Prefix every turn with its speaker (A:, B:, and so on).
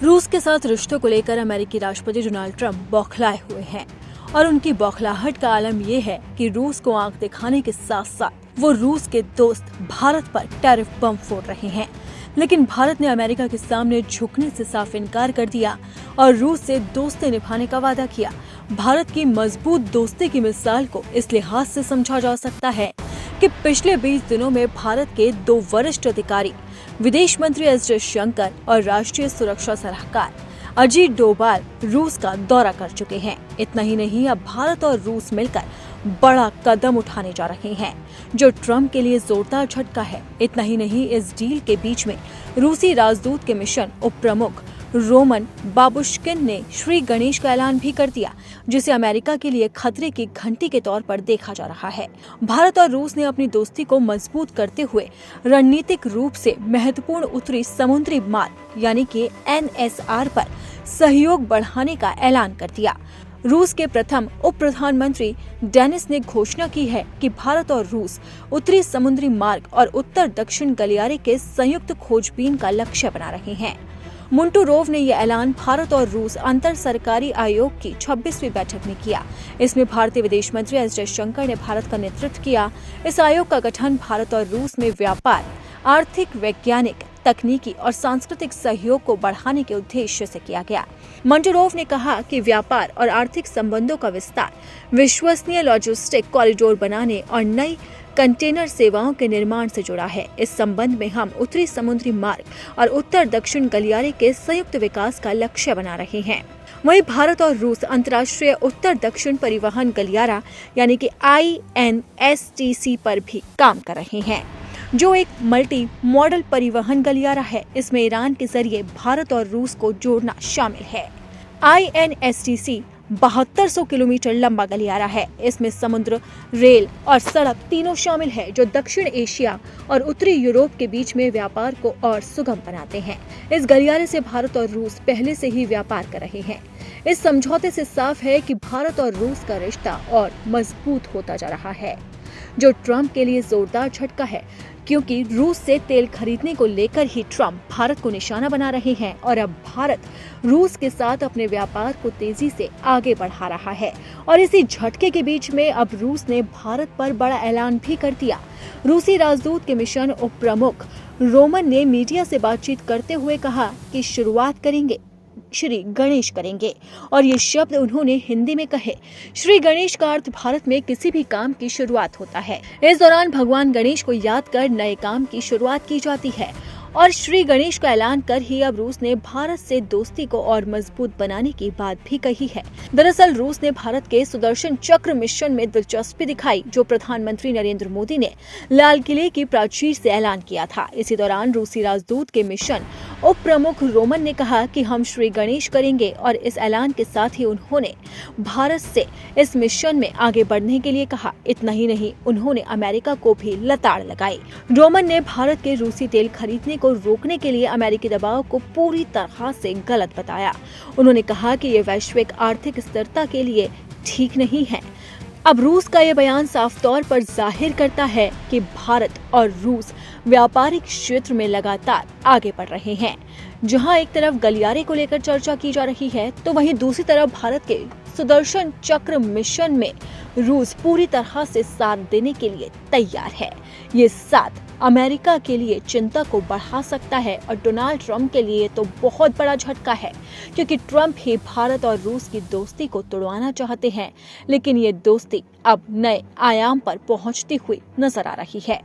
A: रूस के साथ रिश्तों को लेकर अमेरिकी राष्ट्रपति डोनाल्ड ट्रंप बौखलाए हुए हैं और उनकी बौखलाहट का आलम ये है कि रूस को आंख दिखाने के साथ साथ वो रूस के दोस्त भारत पर टैरिफ बम फोड़ रहे हैं। लेकिन भारत ने अमेरिका के सामने झुकने से साफ इनकार कर दिया और रूस से दोस्ती निभाने का वादा किया। भारत की मजबूत दोस्ती की मिसाल को इस लिहाज से समझा जा सकता है कि पिछले 20 दिनों में भारत के 2 वरिष्ठ अधिकारी विदेश मंत्री एस जयशंकर और राष्ट्रीय सुरक्षा सलाहकार अजीत डोभाल रूस का दौरा कर चुके हैं। इतना ही नहीं, अब भारत और रूस मिलकर बड़ा कदम उठाने जा रहे हैं जो ट्रंप के लिए जोरदार झटका है। इतना ही नहीं, इस डील के बीच में रूसी राजदूत के मिशन उप प्रमुख रोमन बाबुश्किन ने श्री गणेश का ऐलान भी कर दिया, जिसे अमेरिका के लिए खतरे की घंटी के तौर पर देखा जा रहा है। भारत और रूस ने अपनी दोस्ती को मजबूत करते हुए रणनीतिक रूप से महत्वपूर्ण उत्तरी समुद्री मार्ग यानी कि NSR पर सहयोग बढ़ाने का ऐलान कर दिया। रूस के प्रथम उप प्रधानमंत्री डेनिस ने घोषणा की है कि भारत और रूस उत्तरी समुद्री मार्ग और उत्तर दक्षिण गलियारे के संयुक्त खोजबीन का लक्ष्य बना रहे हैं। मुंटूरोव ने यह ऐलान भारत और रूस अंतर सरकारी आयोग की 26वीं बैठक में किया। इसमें भारतीय विदेश मंत्री एस जयशंकर ने भारत का नेतृत्व किया। इस आयोग का गठन भारत और रूस में व्यापार, आर्थिक, वैज्ञानिक, तकनीकी और सांस्कृतिक सहयोग को बढ़ाने के उद्देश्य से किया गया। मुंटूरोव ने कहा कि व्यापार और आर्थिक संबंधों का विस्तार विश्वसनीय लॉजिस्टिक कॉरिडोर बनाने और नई कंटेनर सेवाओं के निर्माण से जुड़ा है। इस संबंध में हम उत्तरी समुद्री मार्ग और उत्तर दक्षिण गलियारे के संयुक्त विकास का लक्ष्य बना रहे हैं। वहीं भारत और रूस अंतर्राष्ट्रीय उत्तर दक्षिण परिवहन गलियारा यानी कि INSTC पर भी काम कर रहे हैं, जो एक मल्टी मॉडल परिवहन गलियारा है। इसमें ईरान के जरिए भारत और रूस को जोड़ना शामिल है। INSTC 7200 किलोमीटर लंबा गलियारा है। इसमें समुद्र, रेल और सड़क तीनों शामिल है, जो दक्षिण एशिया और उत्तरी यूरोप के बीच में व्यापार को और सुगम बनाते हैं। इस गलियारे से भारत और रूस पहले से ही व्यापार कर रहे हैं। इस समझौते से साफ है कि भारत और रूस का रिश्ता और मजबूत होता जा रहा है, जो ट्रंप के लिए जोरदार झटका है, क्योंकि रूस से तेल खरीदने को लेकर ही ट्रंप भारत को निशाना बना रहे हैं और अब भारत रूस के साथ अपने व्यापार को तेजी से आगे बढ़ा रहा है। और इसी झटके के बीच में अब रूस ने भारत पर बड़ा ऐलान भी कर दिया। रूसी राजदूत के मिशन उप प्रमुख रोमन ने मीडिया से बातचीत करते हुए कहा कि शुरुआत करेंगे श्री गणेश करेंगे, और ये शब्द उन्होंने हिंदी में कहे। श्री गणेश का अर्थ भारत में किसी भी काम की शुरुआत होता है। इस दौरान भगवान गणेश को याद कर नए काम की शुरुआत की जाती है और श्री गणेश का ऐलान कर ही अब रूस ने भारत से दोस्ती को और मजबूत बनाने की बात भी कही है। दरअसल रूस ने भारत के सुदर्शन चक्र मिशन में दिलचस्पी दिखाई, जो प्रधानमंत्री नरेंद्र मोदी ने लाल किले की प्राचीर से ऐलान किया था। इसी दौरान रूसी राजदूत के मिशन उप प्रमुख रोमन ने कहा कि हम श्री गणेश करेंगे और इस ऐलान के साथ ही उन्होंने भारत से इस मिशन में आगे बढ़ने के लिए कहा। इतना ही नहीं, उन्होंने अमेरिका को भी लताड़ लगाई। रोमन ने भारत के रूसी तेल खरीदने को रोकने के लिए अमेरिकी दबाव को पूरी तरह से गलत बताया। उन्होंने कहा कि ये वैश्विक आर्थिक स्थिरता के लिए ठीक नहीं है। अब रूस का ये बयान साफ तौर पर जाहिर करता है कि भारत और रूस व्यापारिक क्षेत्र में लगातार आगे बढ़ रहे हैं। जहां एक तरफ गलियारे को लेकर चर्चा की जा रही है, तो वहीं दूसरी तरफ भारत के सुदर्शन चक्र मिशन में रूस पूरी तरह से साथ देने के लिए तैयार है। ये साथ अमेरिका के लिए चिंता को बढ़ा सकता है और डोनाल्ड ट्रंप के लिए तो बहुत बड़ा झटका है, क्योंकि ट्रंप ही भारत और रूस की दोस्ती को तोड़वाना चाहते हैं। लेकिन ये दोस्ती अब नए आयाम पर पहुंचती हुई नजर आ रही है।